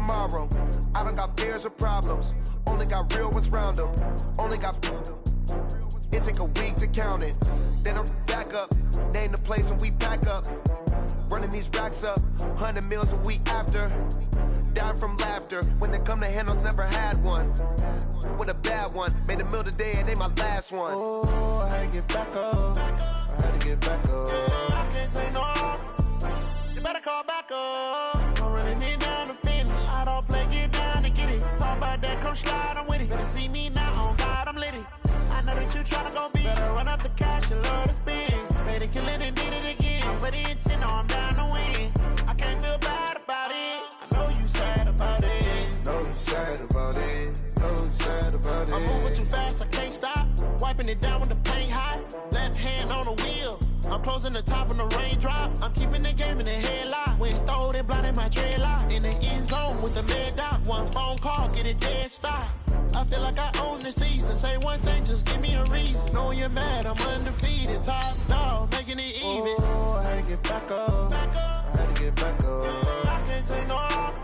tomorrow. I don't got fears or problems. Only got real ones round them. Only got... It take a week to count it. Then I'm back up. Name the place and we pack up. Running these racks up. 100 meals a week after. Dying from laughter. When they come to handles, never had one. With a bad one. Made a meal today and they my last one. Oh, I had to get back up. I had to get back up. I can't take no off. You better call back up. I'm running it down to finish. I don't play, get down to get it. Talk about that, come slide, I'm with it. Better see me now, on God, I'm litty. I know that you tryna go big. Better run up the cash, you love to spend. Better kill it and did it again. I'm ready in 10, no, I'm down to win. I can't feel bad about it. I know you sad about it. Know you sad about it. Know you sad about it. I'm moving too fast, I can't stop. Wiping it down with the paint hot. Left hand on the wheel. I'm closing the top when the raindrop. I'm keeping the game in the headlock. When throwed and blinded my dreadlock. In the end zone with the mad dot. One phone call, get it dead stop. I feel like I own the season. Say one thing, just give me a reason. Knowing you're mad, I'm undefeated. Top dog, making it even. Oh, I had to get back up. I had to get back up. I can't take no off.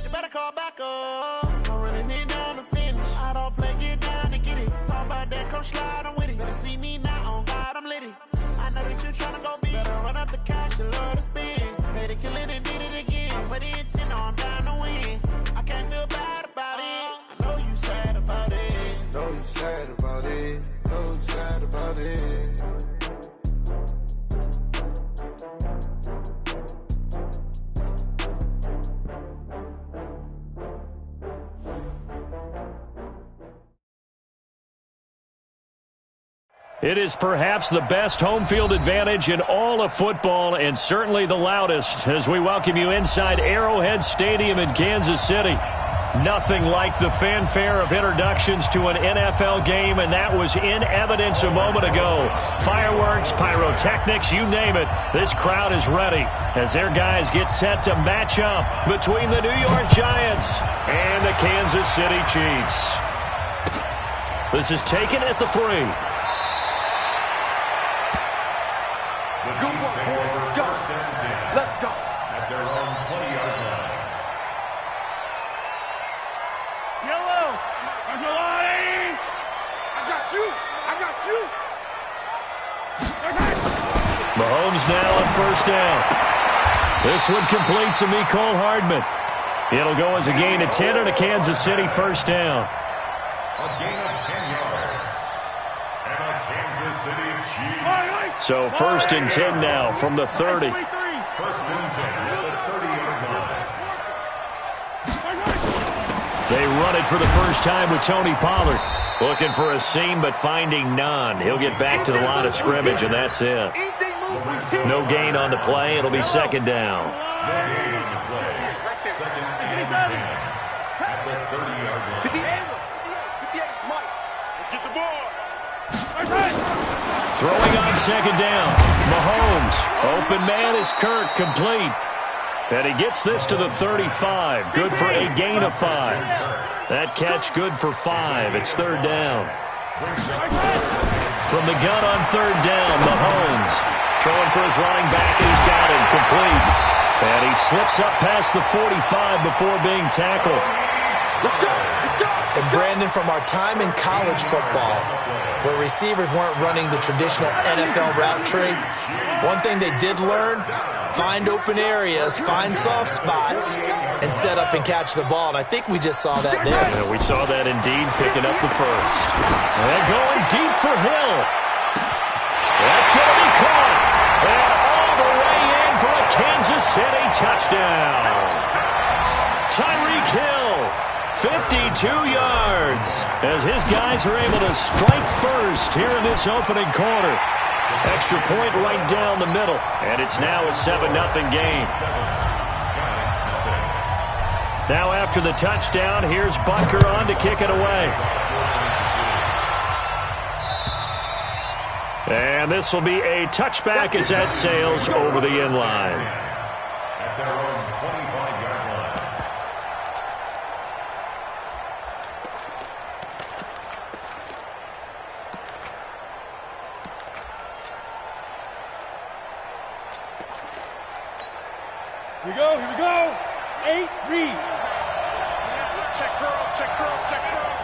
You better call back up. I'm running it down to finish. I don't play, get down to get it. Talk about that, come slide, I'm with it. Better see me now, on God, I'm litty. I know that you're tryna go big. Better run up the cash, you love to spend. Better kill it and did it again. I'm ready in 10, no, I'm down to win. I can't feel bad about it. I know you sad about it. Know you sad about it. Know you sad about it. It is perhaps the best home field advantage in all of football and certainly the loudest as we welcome you inside Arrowhead Stadium in Kansas City. Nothing like the fanfare of introductions to an NFL game, and that was in evidence a moment ago. Fireworks, pyrotechnics, you name it. This crowd is ready as their guys get set to match up between the New York Giants and the Kansas City Chiefs. This is taken at the 3. Good work, boys. Let's go. Let's go. At their own 20-yard line. Yellow. Angelati. I got you. I got you. Mahomes now on first down. This one complete to Mecole Hardman. It'll go as a gain of 10 and a Kansas City first down. A gain of 10 yards. And a Kansas City Chiefs. So first and 10 now from the 30. First and 10 at the 30-yard line. They run it for the first time with Tony Pollard. Looking for a seam, but finding none. He'll get back to the line of scrimmage, and that's it. No gain on the play. It'll be second down. No gain on the play. Second and 10 at the 30-yard line. Get the ball. Throwing on second down. Mahomes. Open man is Kirk. Complete. And he gets this to the 35. Good for a gain of 5. That catch good for 5. It's third down. From the gun on third down, Mahomes. Throwing for his running back, and he's got him. Complete. And he slips up past the 45 before being tackled. Let's go. Let's go. And Brandon, from our time in college football, where receivers weren't running the traditional NFL route tree, one thing they did learn, find open areas, find soft spots, and set up and catch the ball. And I think we just saw that there. Yeah, we saw that indeed, picking up the first. And going deep for Hill. That's going to be caught. And all the way in for a Kansas City touchdown. Tyreek Hill, 52 yards, as his guys are able to strike first here in this opening quarter. Extra point right down the middle, and it's now a 7-0 game. Now after the touchdown, here's Butker on to kick it away. And this will be a touchback as that sails over the end line. At their own 25-yard line. Here we go. 8 reads. Check girls, check girls, check girls.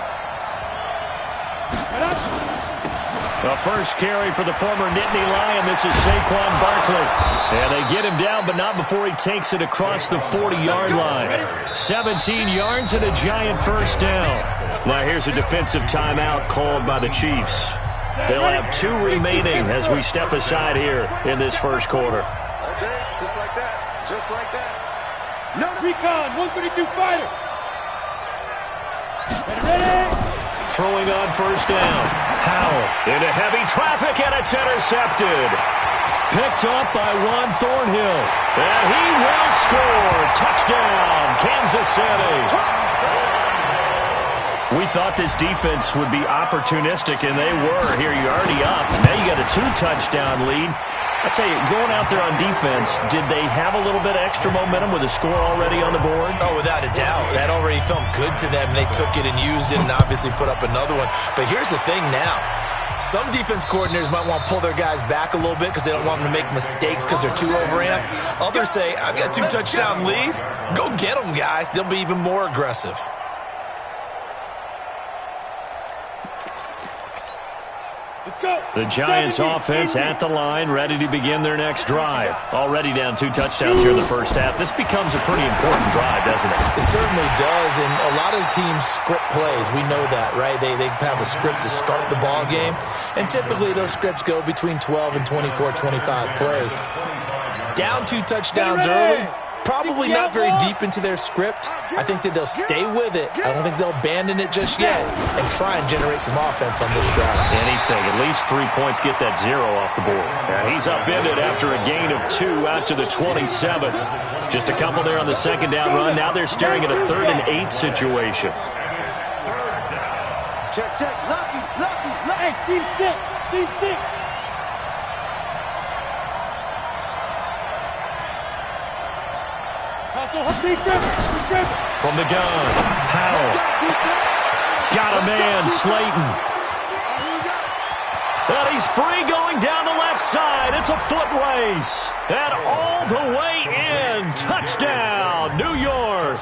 The first carry for the former Nittany Lion. This is Saquon Barkley. And they get him down, but not before he takes it across the 40-yard line. 17 yards and a giant first down. Now here's a defensive timeout called by the Chiefs. They'll have 2 remaining as we step aside here in this first quarter. Okay, just like that. Just like that. No recon, 132 fighter. Ready? Throwing on first down. Howell into heavy traffic, and it's intercepted. Picked up by Juan Thornhill. And he will score. Touchdown, Kansas City. We thought this defense would be opportunistic, and they were. Here you're already up. Now you got a 2-touchdown lead. I tell you, going out there on defense, did they have a little bit of extra momentum with a score already on the board? Oh, without a doubt. That already felt good to them. They took it and used it and obviously put up another one. But here's the thing now. Some defense coordinators might want to pull their guys back a little bit because they don't want them to make mistakes because they're too overamped. Others say, I've got a 2-touchdown lead. Go get them, guys. They'll be even more aggressive. The Giants offense at the line, ready to begin their next drive. Already down 2 touchdowns here in the first half. This becomes a pretty important drive, doesn't it? It certainly does, and a lot of teams script plays. We know that, right? They have a script to start the ball game, and typically those scripts go between 12 and 24, 25 plays. Down 2 touchdowns early. Probably not very deep into their script. I think that they'll stay with it. I don't think they'll abandon it just yet and try and generate some offense on this drive. Anything. At least 3 points, get that 0 off the board. And he's upended after a gain of 2 out to the 27. Just a couple there on the second down run. Now they're staring at a 3rd and 8 situation. Check, check. Lucky. Hey, team 6. From the gun, Howell. Got a man, Slayton. And he's free going down the left side. It's a foot race. And all the way in. Touchdown, New York.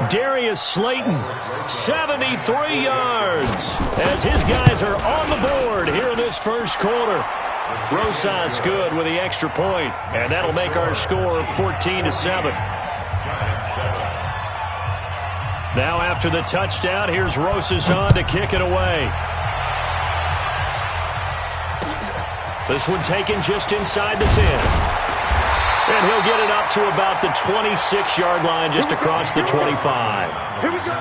Darius Slayton, 73 yards. As his guys are on the board here in this first quarter. Rosas good with the extra point, and that'll make our score 14-7. Now after the touchdown, here's Rosas on to kick it away. This one taken just inside the 10. And he'll get it up to about the 26-yard line, just across the 25. Here we go.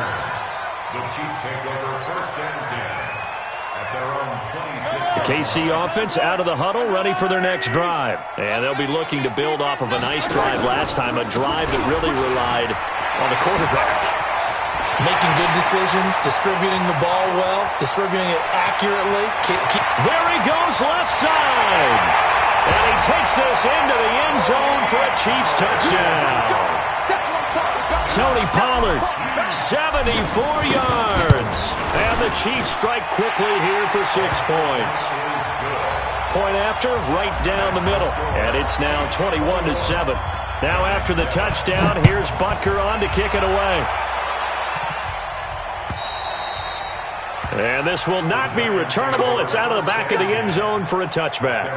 The Chiefs take over 1st and 10 at their own 26. The KC offense out of the huddle, ready for their next drive. And they'll be looking to build off of a nice drive last time, a drive that really relied on the quarterback. Making good decisions, distributing the ball well, distributing it accurately. There he goes left side. And he takes this into the end zone for a Chiefs touchdown. Tony Pollard, 74 yards. And the Chiefs strike quickly here for 6 points. Point after, right down the middle. And it's now 21-7. Now after the touchdown, here's Butker on to kick it away. And this will not be returnable. It's out of the back of the end zone for a touchback.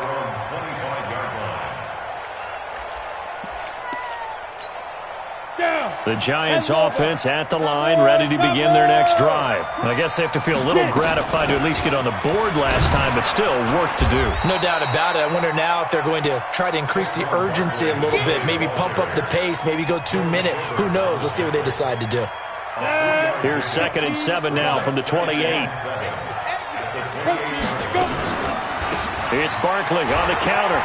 The Giants offense at the line, ready to begin their next drive. I guess they have to feel a little gratified to at least get on the board last time, but still work to do. No doubt about it. I wonder now if they're going to try to increase the urgency a little bit, maybe pump up the pace, maybe go 2-minute. Who knows? Let's see what they decide to do. Here's 2nd and 7 now from the 28. It's Barkley on the counter.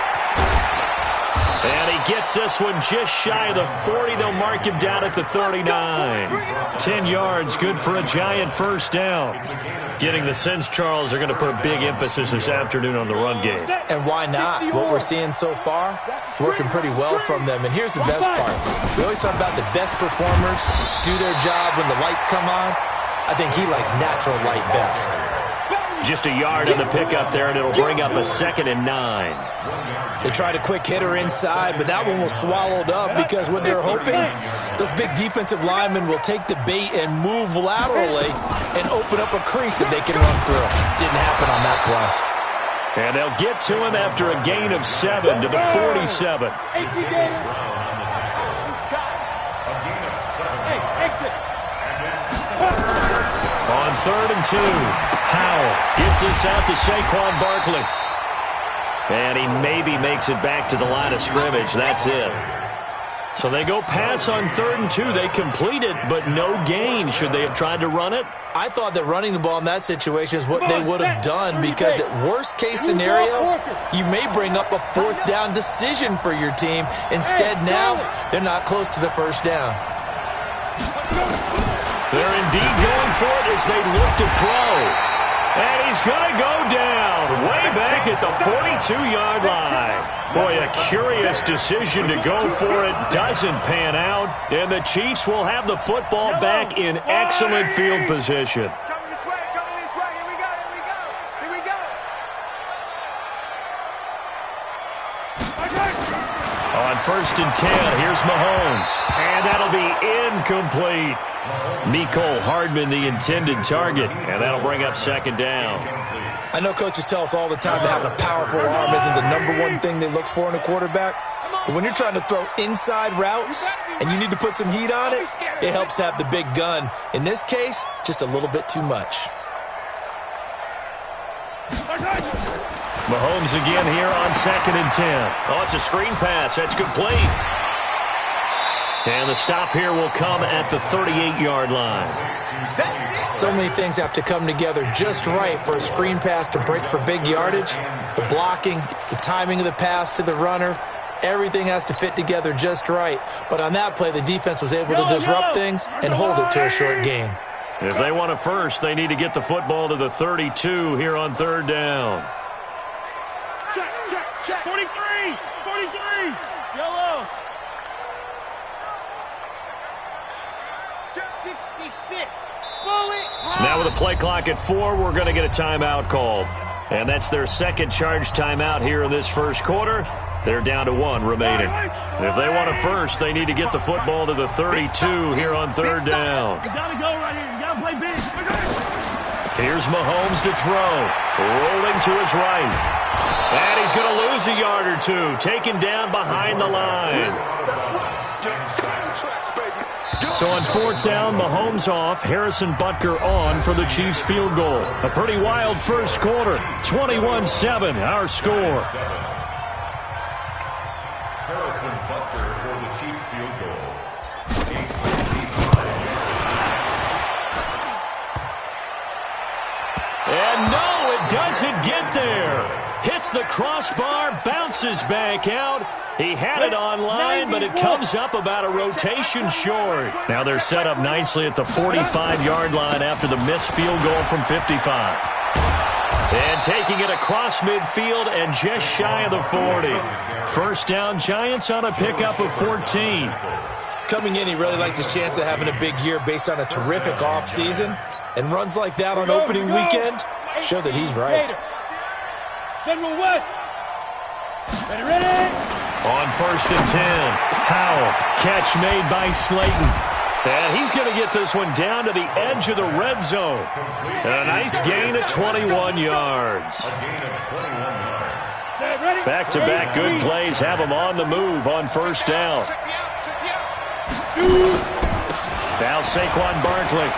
And he gets this one just shy of the 40. They'll mark him down at the 39. 10 yards, good for a giant first down. Getting the sense, Charles, are going to put a big emphasis this afternoon on the run game. And why not? What we're seeing so far, it's working pretty well from them. And here's the best part. We always talk about the best performers do their job when the lights come on. I think he likes natural light best. Just a yard on the pickup there, and it'll bring up a 2nd and 9. They tried a quick hitter inside, but that one was swallowed up because what they're hoping, those big defensive linemen will take the bait and move laterally and open up a crease that they can run through. Didn't happen on that play. And they'll get to him after a gain of 7 to the 47. On 3rd and 2, Howell gets this out to Saquon Barkley. And he maybe makes it back to the line of scrimmage. That's it. So they go pass on 3rd and 2. They complete it, but no gain. Should they have tried to run it? I thought that running the ball in that situation is what they would have done because at worst case scenario, you may bring up a 4th down decision for your team. Instead, now, they're not close to the 1st down. They're indeed going for it as they look to throw. And he's going to go down way back at the 42-yard line. Boy, a curious decision to go for it. Doesn't pan out. And the Chiefs will have the football back in excellent field position. Coming this way, here we go. On 1st and 10, here's Mahomes. And that'll be incomplete. Mecole Hardman, the intended target. And that'll bring up 2nd down. I know coaches tell us all the time that having a powerful arm isn't the #1 thing they look for in a quarterback. But when you're trying to throw inside routes and you need to put some heat on it, it helps to have the big gun. In this case, just a little bit too much. Mahomes again here on 2nd and 10. Oh, it's a screen pass. That's complete. And the stop here will come at the 38-yard line. So many things have to come together just right for a screen pass to break for big yardage. The blocking, the timing of the pass to the runner, everything has to fit together just right. But on that play, the defense was able to disrupt things and hold it to a short gain. If they want a first, they need to get the football to the 32 here on 3rd down. Check. 43. Yellow. 66. Now with a play clock at 4, we're going to get a timeout called. And that's their 2nd charge timeout here in this 1st quarter. They're down to 1 remaining. If they want a first, they need to get the football to the 32 here on 3rd down. You gotta go right here. You gotta play big. Here's Mahomes to throw. Rolling to his right. And he's going to lose a yard or 2. Taken down behind the line. So on 4th down, Mahomes off. Harrison Butker on for the Chiefs field goal. A pretty wild 1st quarter. 21-7, our score. Harrison Butker for the Chiefs field goal. And no, it doesn't get there. Hits the crossbar, bounces back out. He had it online, but it comes up about a rotation short. Now they're set up nicely at the 45-yard line after the missed field goal from 55. And taking it across midfield and just shy of the 40. 1st down, Giants on a pickup of 14. Coming in, he really liked his chance of having a big year based on a terrific offseason. And runs like that on opening weekend show that he's right. General West. Ready. On 1st and 10, Howell, catch made by Slayton. And he's going to get this one down to the edge of the red zone. And a nice gain of 21 yards. Back-to-back good plays have him on the move on 1st down. Now Saquon Barkley.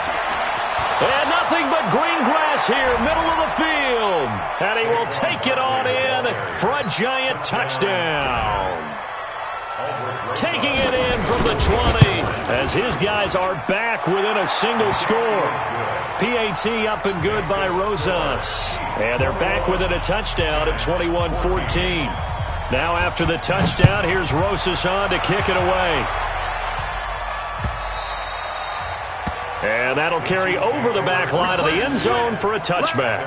And nothing but green grass here, middle of the field. And he will take it on in for a Giant touchdown. Taking it in from the 20 as his guys are back within a single score. PAT up and good by Rosas. And they're back within a touchdown at 21-14. Now after the touchdown, here's Rosas on to kick it away. And that'll carry over the back line of the end zone for a touchback.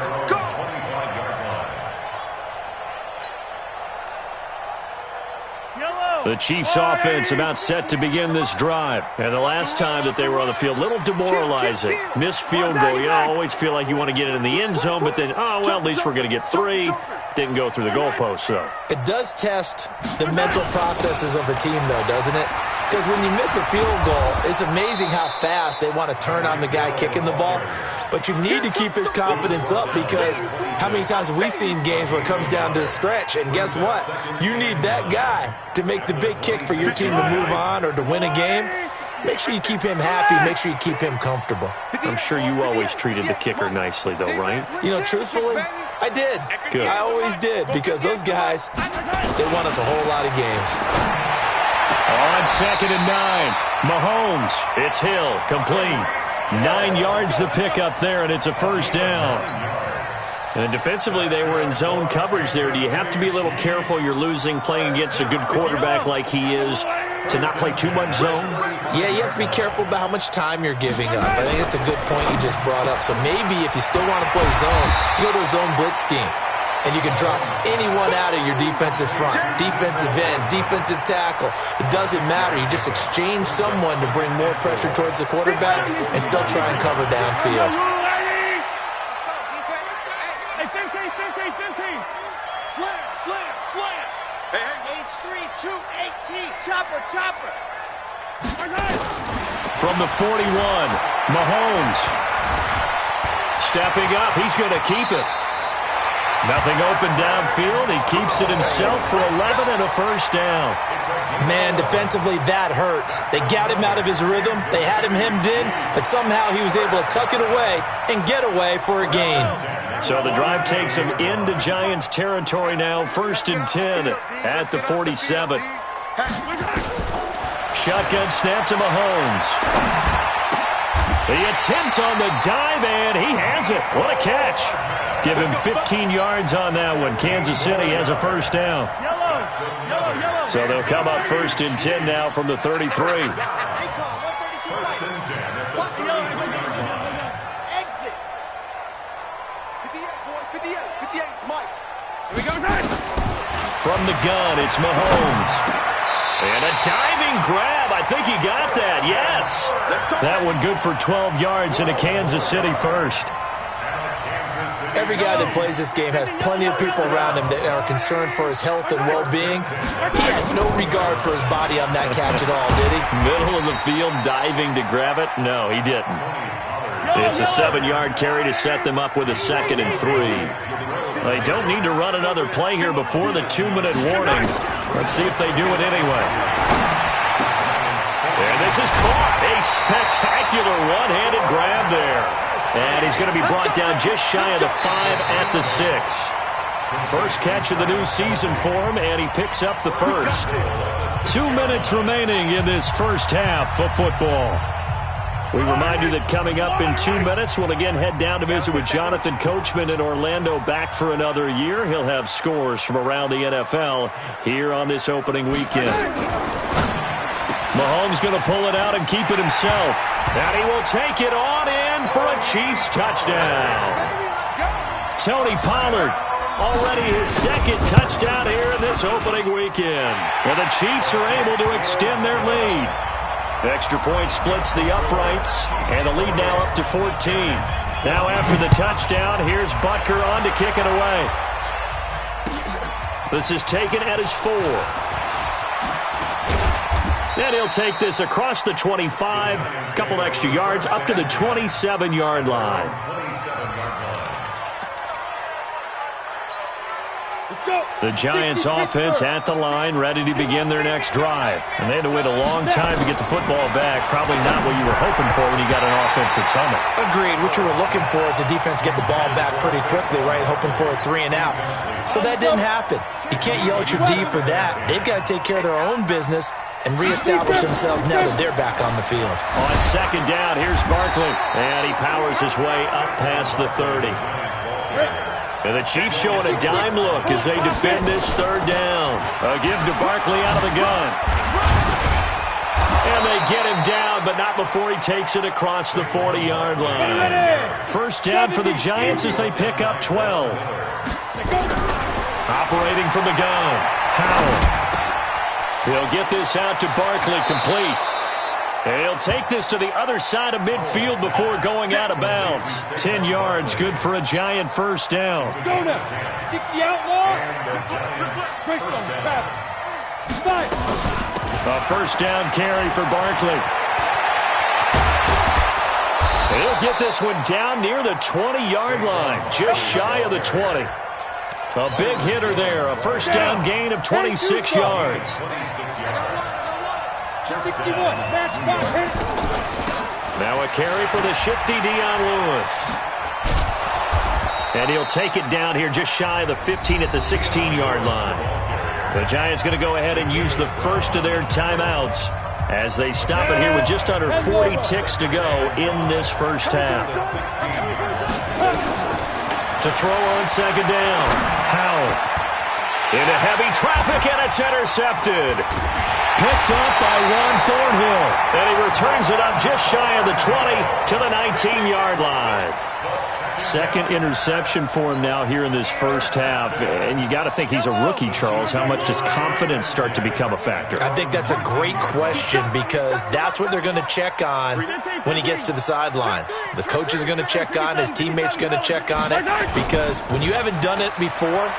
The Chiefs offense about set to begin this drive. And the last time that they were on the field, a little demoralizing. Missed field goal. You always feel like you want to get it in the end zone, but then, oh, well, at least we're going to get 3. Didn't go through the goalpost, though. It does test the mental processes of a team, though, doesn't it? Because when you miss a field goal, it's amazing how fast they want to turn on the guy kicking the ball. But you need to keep his confidence up, because how many times have we seen games where it comes down to a stretch, and guess what? You need that guy to make the big kick for your team to move on or to win a game. Make sure you keep him happy. Make sure you keep him comfortable. I'm sure you always treated the kicker nicely, though, right? You know, truthfully, I did. Good. I always did, because those guys, they won us a whole lot of games. On 2nd and 9, Mahomes. It's Hill, complete. 9 yards the pickup there, and it's a first down. And defensively, they were in zone coverage there. Do you have to be a little careful? You're losing, playing against a good quarterback like he is, to not play too much zone? Yeah, you have to be careful about how much time you're giving up. I think it's a good point you just brought up. So maybe if you still want to play zone, you go to a zone blitz scheme. And you can drop anyone out of your defensive front, defensive end, defensive tackle. It doesn't matter. You just exchange someone to bring more pressure towards the quarterback and still try and cover downfield. Hey, 15. Slam. Hey, H3, 2, 18. Chopper. From the 41, Mahomes. Stepping up. He's going to keep it. Nothing open downfield. He keeps it himself for 11 and a first down. Man, defensively, that hurts. They got him out of his rhythm. They had him hemmed in, but somehow he was able to tuck it away and get away for a gain. So the drive takes him into Giants territory now. 1st and 10 at the 47. Shotgun snap to Mahomes. The attempt on the dive, and he has it. What a catch. Give him 15 yards on that one. Kansas City has a first down. So they'll come up 1st and 10 now from the 33. Exit. Mike. Here we go, From the gun, it's Mahomes. And a diving grab. I think he got that. Yes. That one good for 12 yards into Kansas City first. Every guy that plays this game has plenty of people around him that are concerned for his health and well-being. He had no regard for his body on that catch at all, did he? Middle of the field, diving to grab it? No, he didn't. It's a 7-yard carry to set them up with a 2nd and 3. They don't need to run another play here before the 2-minute warning. Let's see if they do it anyway. And this is caught. A spectacular one-handed grab there. And he's going to be brought down just shy of the 5 at the 6. First catch of the new season for him, and he picks up the first. 2 minutes remaining in this first half of football. We remind you that coming up in 2 minutes, we'll again head down to visit with Jonathan Coachman in Orlando, back for another year. He'll have scores from around the NFL here on this opening weekend. Mahomes going to pull it out and keep it himself. And he will take it on in for a Chiefs touchdown. Tony Pollard, already his 2nd touchdown here in this opening weekend. And the Chiefs are able to extend their lead. Extra point splits the uprights, and the lead now up to 14. Now after the touchdown, here's Butker on to kick it away. This is taken at his 4. And he'll take this across the 25, a couple extra yards, up to the 27-yard line. The Giants offense at the line, ready to begin their next drive. And they had to wait a long time to get the football back. Probably not what you were hoping for when you got an offense that's humming. Agreed. What you were looking for is the defense get the ball back pretty quickly, right? Hoping for a 3 and out. So that didn't happen. You can't yell at your D for that. They've got to take care of their own business and reestablish themselves now that they're back on the field. On 2nd down, here's Barkley. And he powers his way up past the 30. And the Chiefs showing a dime look as they defend this 3rd down. A give to Barkley out of the gun. And they get him down, but not before he takes it across the 40-yard line. First down for the Giants as they pick up 12. Operating from the gun, Howell. He'll get this out to Barkley, complete. He'll take this to the other side of midfield before going out of bounds. 10 yards, good for a Giant first down. Go now. 60 outlaw. A first down carry for Barkley. He'll get this one down near the 20-yard line, just shy of the 20. A big hitter there, a first down gain of 26 yards. 61. Now a carry for the shifty Dion Lewis. And he'll take it down here just shy of the 15 at the 16-yard line. The Giants going to go ahead and use the first of their timeouts as they stop it here with just under 40 ticks to go in this first half. To throw on second down. Howell into heavy traffic, and it's intercepted. Picked up by Juan Thornhill. And he returns it up just shy of the 20 to the 19-yard line. Second interception for him now here in this first half. And you got to think he's a rookie, Charles. How much does confidence start to become a factor? I think that's a great question because that's what they're going to check on when he gets to the sidelines. The coach is going to check on, his teammates going to check on it, because when you haven't done it before,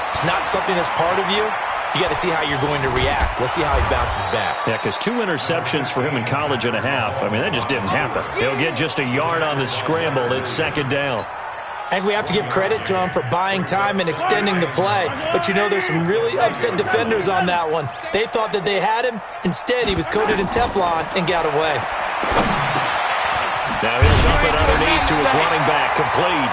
it's not something that's part of you. You got to see how you're going to react. Let's see how he bounces back. Yeah, because 2 interceptions for him in college and a half. I mean, that just didn't happen. He'll get just a yard on the scramble. It's second down. And we have to give credit to him for buying time and extending the play. But, you know, there's some really upset defenders on that one. They thought that they had him. Instead, he was coated in Teflon and got away. Now he'll dump it underneath to his running back, complete.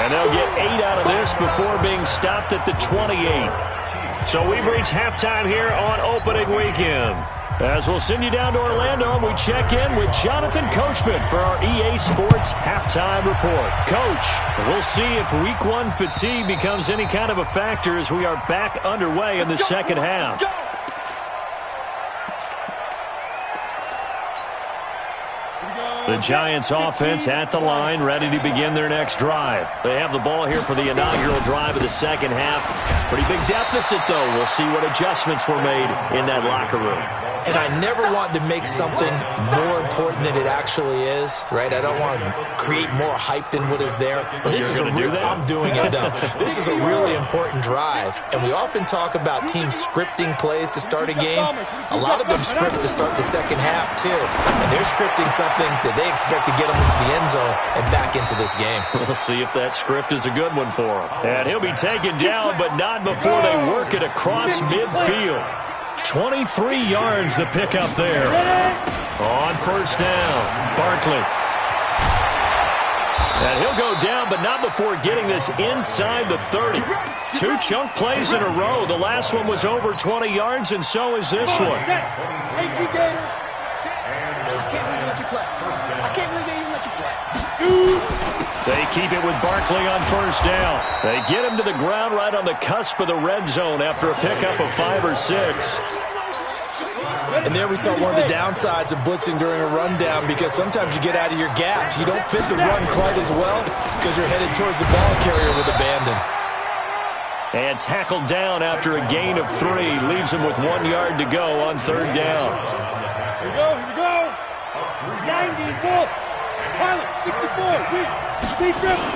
And they'll get 8 out of this before being stopped at the 28. So we've reached halftime here on opening weekend. As we'll send you down to Orlando, we check in with Jonathan Coachman for our EA Sports Halftime Report. Coach, we'll see if Week 1 fatigue becomes any kind of a factor as we are back underway in the second half. The Giants offense at the line, ready to begin their next drive. They have the ball here for the inaugural drive of the second half. Pretty big deficit, though. We'll see what adjustments were made in that locker room. And I never want to make something more important than it actually is, right? I don't want to create more hype than what is there. But this is a real, I'm doing it though. This is a really important drive. And we often talk about teams scripting plays to start a game. A lot of them script to start the second half too. And they're scripting something that they expect to get them into the end zone and back into this game. We'll see if that script is a good one for him. And he'll be taken down, but not before they work it across midfield. 23 yards to pick up there. On first down, Barkley. And he'll go down, but not before getting this inside the 30. 2 chunk plays in a row. The last one was over 20 yards, and so is this one. I can't believe they let you play. I can't believe they even let you play. They keep it with Barkley on first down. They get him to the ground right on the cusp of the red zone after a pickup of 5 or 6. And there we saw one of the downsides of blitzing during a rundown, because sometimes you get out of your gaps. You don't fit the run quite as well because you're headed towards the ball carrier with abandon. And tackled down after a gain of 3. Leaves him with 1 yard to go on third down. Here we go, here we go. 94. Pilot, 64. We dribble.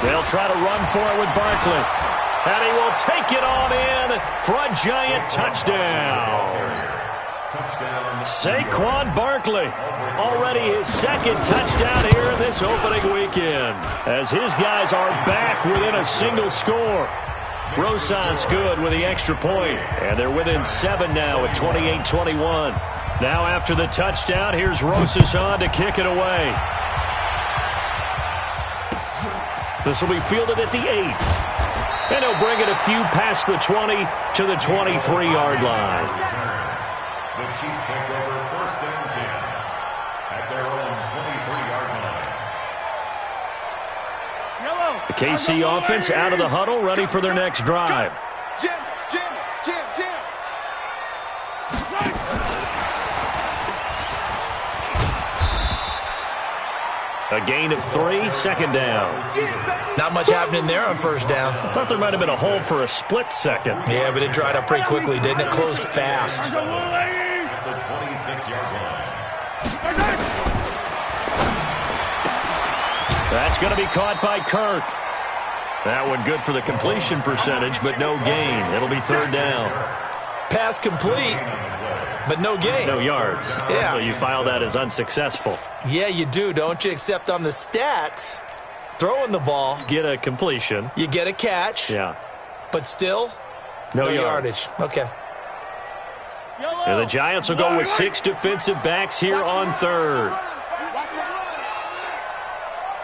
They'll try to run for it with Barkley. And he will take it on in for a Giant touchdown. Saquon Barkley, already his second touchdown here in this opening weekend, as his guys are back within a single score. Rosas good with the extra point, and they're within 7 now at 28-21. Now after the touchdown, here's Rosas on to kick it away. This will be fielded at the 8. And he'll bring it a few past the 20 to the 23-yard line. The Chiefs take over first and 10 at their own 23-yard line. The KC offense out of the huddle, ready for their next drive. Jim. A gain of 3, second down. Not much happening there on first down. I thought there might have been a hole for a split second. Yeah, but it dried up pretty quickly, didn't it? Closed fast. The 26-yard line. That's going to be caught by Kirk. That one good for the completion percentage, but no gain. It'll be third down. Pass complete, but no gain. No yards. Yeah. So you file that as unsuccessful. Yeah, you do, don't you? Except on the stats, throwing the ball, Get a completion. you get a catch, Yeah. but still No yardage. Okay. And the Giants will go with 6 defensive backs here on third.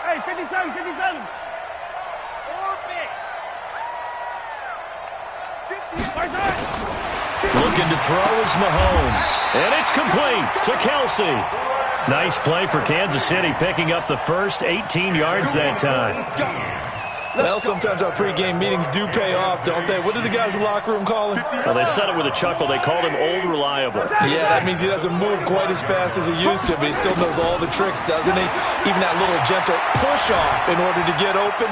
Hey, 57, 57. Looking to throw is Mahomes. And it's complete to Kelsey. Nice play for Kansas City, picking up the first 18 yards that time. Well, sometimes our pregame meetings do pay off, don't they? What do the guys in the locker room call him? Well, they said it with a chuckle. They called him Old Reliable. Yeah, that means he doesn't move quite as fast as he used to, but he still knows all the tricks, doesn't he? Even that little gentle push-off in order to get open,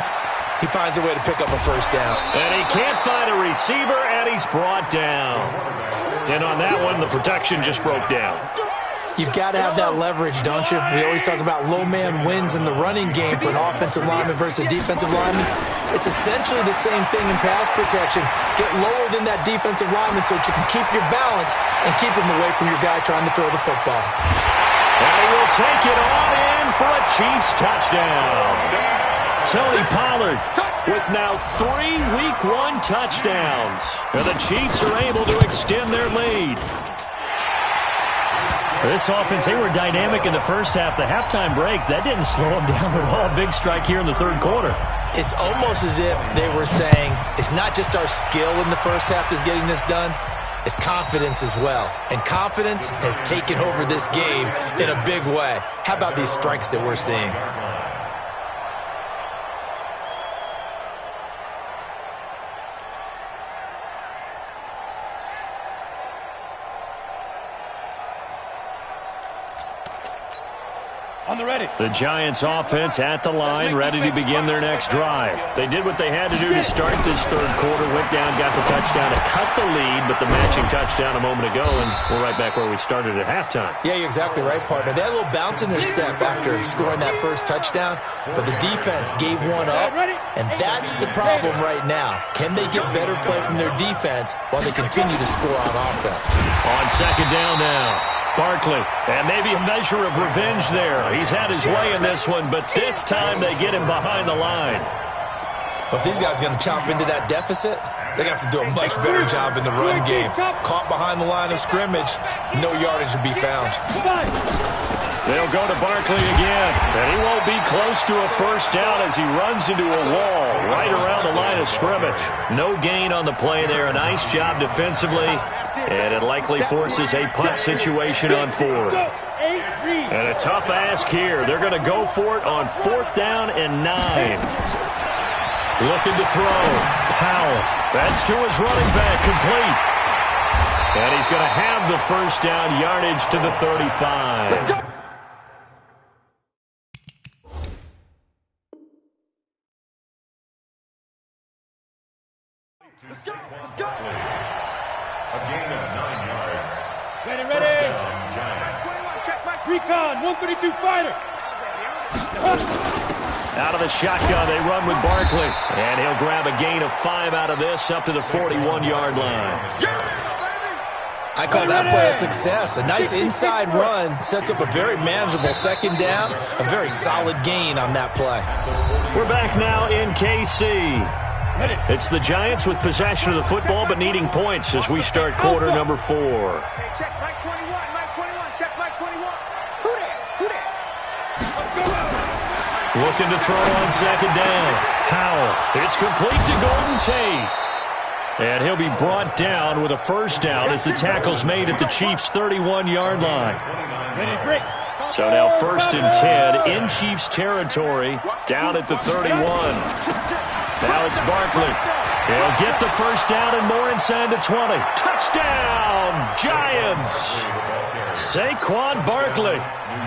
he finds a way to pick up a first down. And he can't find a receiver, and he's brought down. And on that one, the protection just broke down. You've got to have that leverage, don't you? We always talk about low man wins in the running game for an offensive lineman versus a defensive lineman. It's essentially the same thing in pass protection. Get lower than that defensive lineman so that you can keep your balance and keep him away from your guy trying to throw the football. And he will take it all in for a Chiefs touchdown. Tony Pollard with now 3 Week 1 touchdowns. And the Chiefs are able to extend their lead. This offense, they were dynamic in the first half. The halftime break, that didn't slow them down at all. Big strike here in the third quarter. It's almost as if they were saying, it's not just our skill in the first half that's getting this done, it's confidence as well. And confidence has taken over this game in a big way. How about these strikes that we're seeing? On the ready. The Giants offense at the line, ready to begin their next drive. They did what they had to do to start this third quarter, went down, got the touchdown to cut the lead, but the matching touchdown a moment ago, and we're right back where we started at halftime. Yeah, you're exactly right, partner. They had a little bounce in their step after scoring that first touchdown, but the defense gave one up, and that's the problem right now. Can they get better play from their defense while they continue to score on offense? On second down now. Barkley, and maybe a measure of revenge there. He's had his way in this one, but this time they get him behind the line. Well, if these guys are going to chomp into that deficit, they're going to have to do a much better job in the run game. Caught behind the line of scrimmage, no yardage to be found. They'll go to Barkley again, and he won't be close to a first down as he runs into a wall right around the line of scrimmage. No gain on the play there. A nice job defensively. And it likely forces a punt situation on fourth. And a tough ask here. They're going to go for it on 4th down and 9. Looking to throw. Powell. That's to his running back, complete. And he's going to have the first down, yardage to the 35. A gain of 9 yards. Ready, First ready. down, Giants. Recon, 132 fighter. Out of the shotgun, they run with Barkley. And he'll grab a gain of 5 out of this up to the 41-yard line. I call that play a success. A nice inside run sets up a very manageable second down. A very solid gain on that play. We're back now in KC. It's the Giants with possession of the football but needing points as we start quarter number 4. Check Mike 21, Mike 21, check Mike 21. Who that? Who that? Looking to throw on second down. Powell. It's complete to Golden Tate. And he'll be brought down with a first down as the tackle's made at the Chiefs' 31-yard line. So now 1st and 10 in Chiefs territory, down at the 31. Now it's Barkley. He'll get the first down and more inside the 20. Touchdown, Giants! Saquon Barkley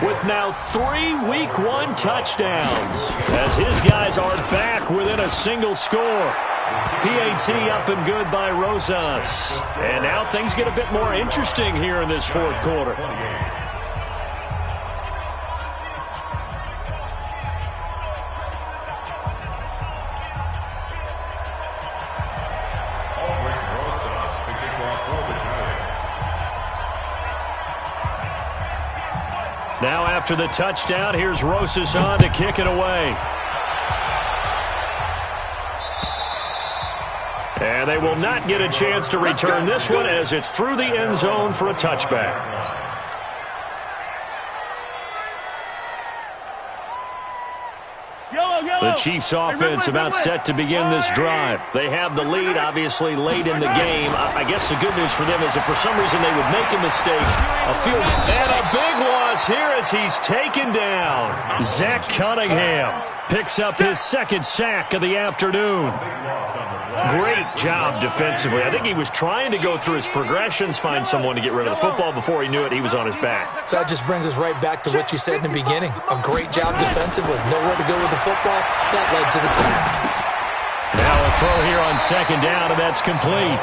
with now 3 Week 1 touchdowns as his guys are back within a single score. PAT up and good by Rosas. And now things get a bit more interesting here in this fourth quarter. Now after the touchdown, here's Rosas on to kick it away. And they will not get a chance to return this one as it's through the end zone for a touchback. The Chiefs offense about set to begin this drive. They have the lead, obviously, late in the game. I guess the good news for them is if for some reason they would make a mistake, a field and a big loss here as he's taken down. Zach Cunningham picks up his second sack of the afternoon. Great job defensively. I think he was trying to go through his progressions, find someone to get rid of the football. Before he knew it, he was on his back. So that just brings us right back to what you said in the beginning. A great job defensively. Nowhere to go with the football. That led to the sack. Now a throw here on second down, and that's complete.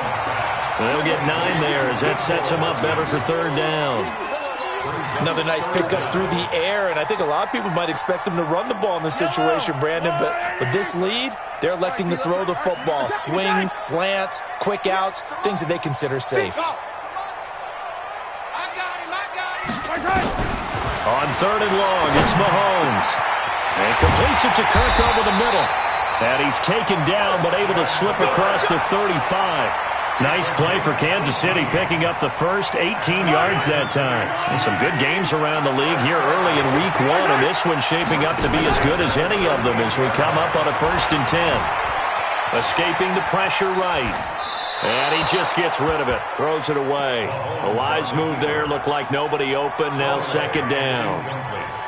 They'll get 9 there as that sets them up better for third down. Another nice pickup through the air, and I think a lot of people might expect them to run the ball in this situation, Brandon, but with this lead, they're electing to throw the football. Swings, slants, quick outs, things that they consider safe. On third and long, it's Mahomes. And completes it to Kirk over the middle. And he's taken down but able to slip across the 35. Nice play for Kansas City, picking up the first 18 yards that time. And some good games around the league here early in Week 1, and this one's shaping up to be as good as any of them as we come up on a 1st and 10. Escaping the pressure right. And he just gets rid of it, throws it away. A wise move there, looked like nobody open, now second down.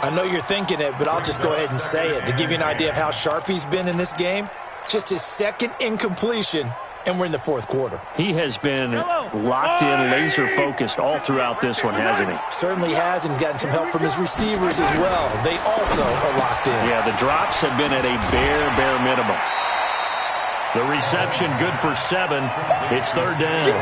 I know you're thinking it, but I'll just go ahead and say it. To give you an idea of how sharp he's been in this game, just his second incompletion, and we're in the fourth quarter. He has been locked in, laser-focused all throughout this one, hasn't he? Certainly has, and he's gotten some help from his receivers as well. They also are locked in. Yeah, the drops have been at a bare minimum. The reception good for 7. It's third down.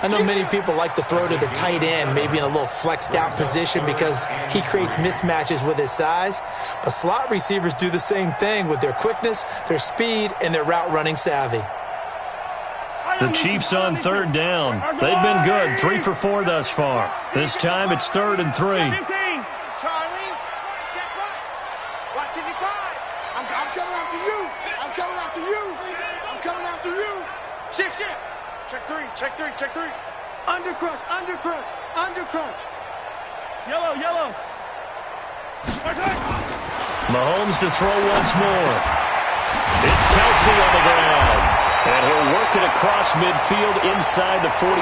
I know many people like to throw to the tight end, maybe in a little flexed out position because he creates mismatches with his size. But slot receivers do the same thing with their quickness, their speed, and their route running savvy. The Chiefs on third down. They've been good, 3 for 4 thus far. This time it's 3rd and 3. Charlie, watch it, I'm coming after you. I'm coming after you. I'm coming after you. Shift. Check three. Undercrush. Yellow. Mahomes to throw once more. It's Kelsey on the ground. And he'll work it across midfield inside the 45.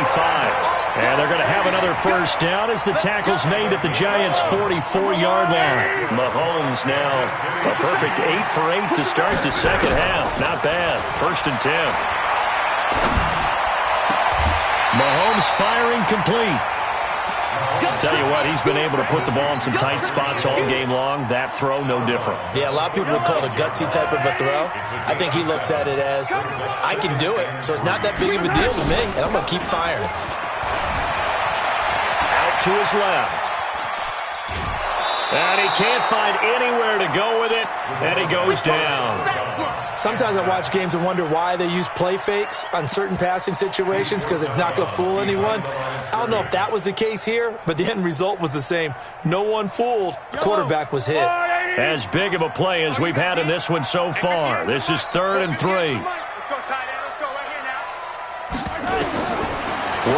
And they're going to have another first down as the tackle's made at the Giants' 44-yard line. Mahomes now a perfect 8 for 8 to start the second half. Not bad. 1st and 10. Mahomes firing complete. Tell you what, he's been able to put the ball in some tight spots all game long. That throw, no different. Yeah, a lot of people would call it a gutsy type of a throw. I think he looks at it as, I can do it, so it's not that big of a deal to me, and I'm going to keep firing. Out to his left. And he can't find anywhere to go with it, and he goes down. Sometimes I watch games and wonder why they use play fakes on certain passing situations because it's not going to fool anyone. I don't know if that was the case here, but the end result was the same. No one fooled. The quarterback was hit. As big of a play as we've had in this one so far. This is 3rd and 3. Let's go, tight end. Let's go right here now.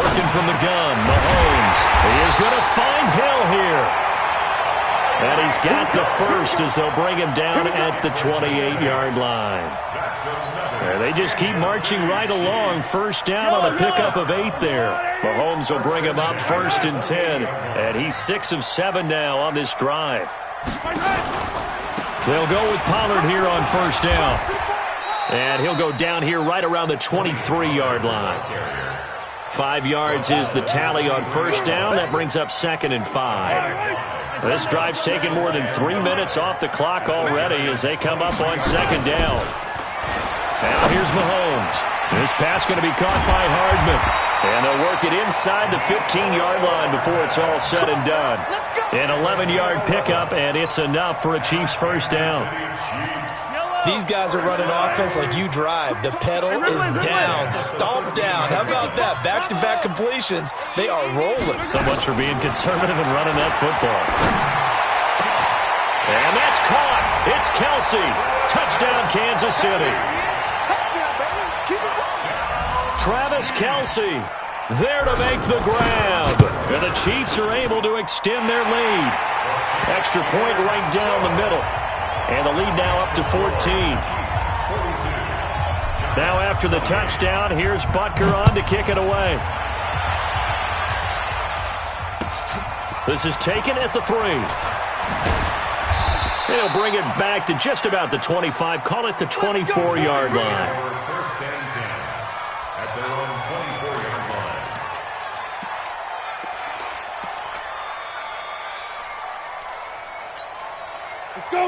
Working from the gun, Mahomes. He is going to find Hill here. And he's got the first as they'll bring him down at the 28-yard line. And they just keep marching right along. First down on a pickup of 8 there. Mahomes will bring him up 1st and 10. And he's 6 of 7 now on this drive. They'll go with Pollard here on first down. And he'll go down here right around the 23-yard line. 5 yards is the tally on first down. That brings up 2nd and 5. This drive's taken more than 3 minutes off the clock already as they come up on 2nd down. Now here's Mahomes. This pass going to be caught by Hardman. And they'll work it inside the 15-yard line before it's all said and done. An 11-yard pickup, and it's enough for a Chiefs first down. These guys are running offense like you drive. The pedal is down, stomped down. How about that? Back-to-back completions. They are rolling. So much for being conservative and running that football. And that's caught. It's Kelsey. Touchdown, Kansas City. Travis Kelsey there to make the grab. And the Chiefs are able to extend their lead. Extra point right down the middle. And the lead now up to 14. Now after the touchdown, here's Butker on to kick it away. This is taken at the 3. They'll bring it back to just about the 25. Call it the 24-yard line.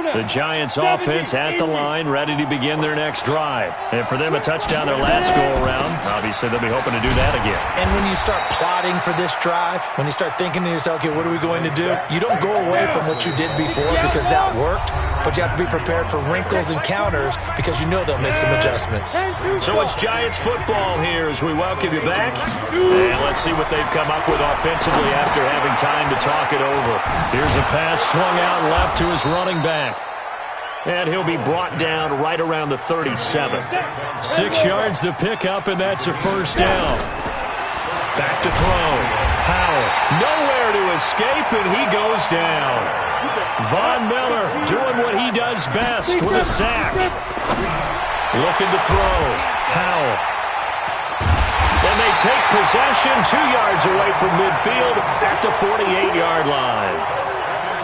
The Giants offense at the line, ready to begin their next drive. And for them, a touchdown their last go-around. Obviously, they'll be hoping to do that again. And when you start plotting for this drive, when you start thinking to yourself, okay, what are we going to do? You don't go away from what you did before because that worked, but you have to be prepared for wrinkles and counters because you know they'll make some adjustments. So it's Giants football here as we welcome you back. And let's see what they've come up with offensively after having time to talk it over. Here's a pass swung out left to his running back. And he'll be brought down right around the 37. 6 yards the pickup, and that's a first down. Back to throw. Powell nowhere to escape, and he goes down. Von Miller doing what he does best with a sack. Looking to throw. Powell. And they take possession 2 yards away from midfield at the 48-yard line.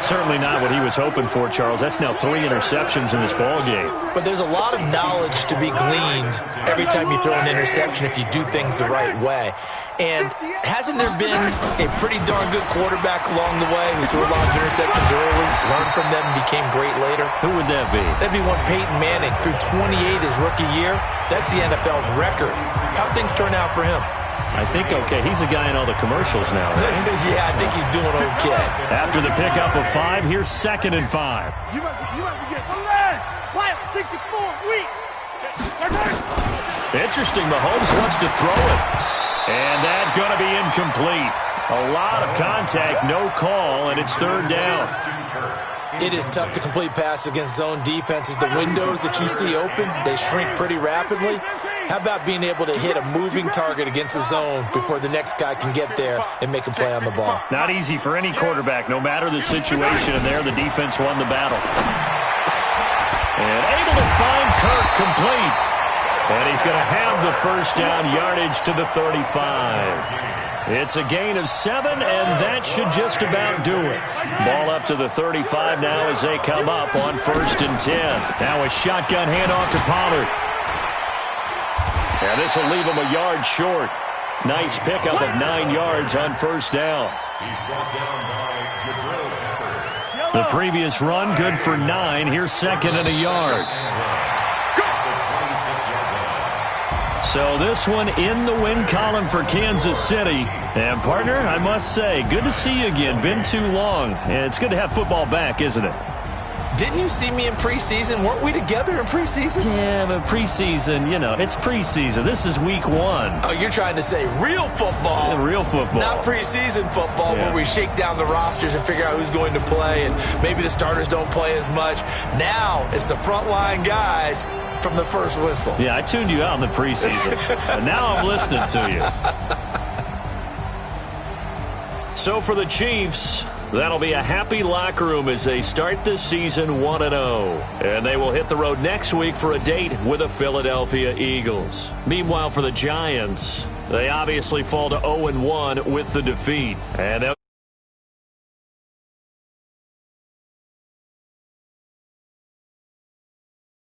Certainly not what he was hoping for, Charles. That's now 3 interceptions in this ballgame. But there's a lot of knowledge to be gleaned every time you throw an interception if you do things the right way. And hasn't there been a pretty darn good quarterback along the way who threw a lot of interceptions early, learned from them, and became great later? Who would that be? That'd be one Peyton Manning. Threw 28 his rookie year. That's the NFL record. How'd things turn out for him? I think okay. He's a guy in all the commercials now, right? Yeah, I think he's doing okay. After the pickup of 5, here's 2nd and 5. You must be getting quiet. 64, weak. Interesting. Mahomes wants to throw it. And that's going to be incomplete. A lot of contact, no call, and it's 3rd down. It is tough to complete passes against zone defenses. The windows that you see open, they shrink pretty rapidly. How about being able to hit a moving target against a zone before the next guy can get there and make a play on the ball? Not easy for any quarterback, no matter the situation, and there the defense won the battle. And able to find Kirk complete. And he's going to have the first down yardage to the 35. It's a gain of 7, and that should just about do it. Ball up to the 35 now as they come up on 1st and 10. Now a shotgun handoff to Pollard. And this will leave him a yard short. Nice pickup of 9 yards on 1st down. The previous run good for 9. Here's 2nd and a yard. So this one in the win column for Kansas City. And, partner, I must say, good to see you again. Been too long. And it's good to have football back, isn't it? Didn't you see me in preseason? Weren't we together in preseason? Yeah, but preseason, you know, it's preseason. This is week 1. Oh, you're trying to say real football. Yeah, real football. Not preseason football where we shake down the rosters and figure out who's going to play, and maybe the starters don't play as much. Now it's the frontline guys from the first whistle. Yeah, I tuned you out in the preseason. But now I'm listening to you. So for the Chiefs, that'll be a happy locker room as they start the season 1-0. And they will hit the road next week for a date with the Philadelphia Eagles. Meanwhile, for the Giants, they obviously fall to 0-1 with the defeat. And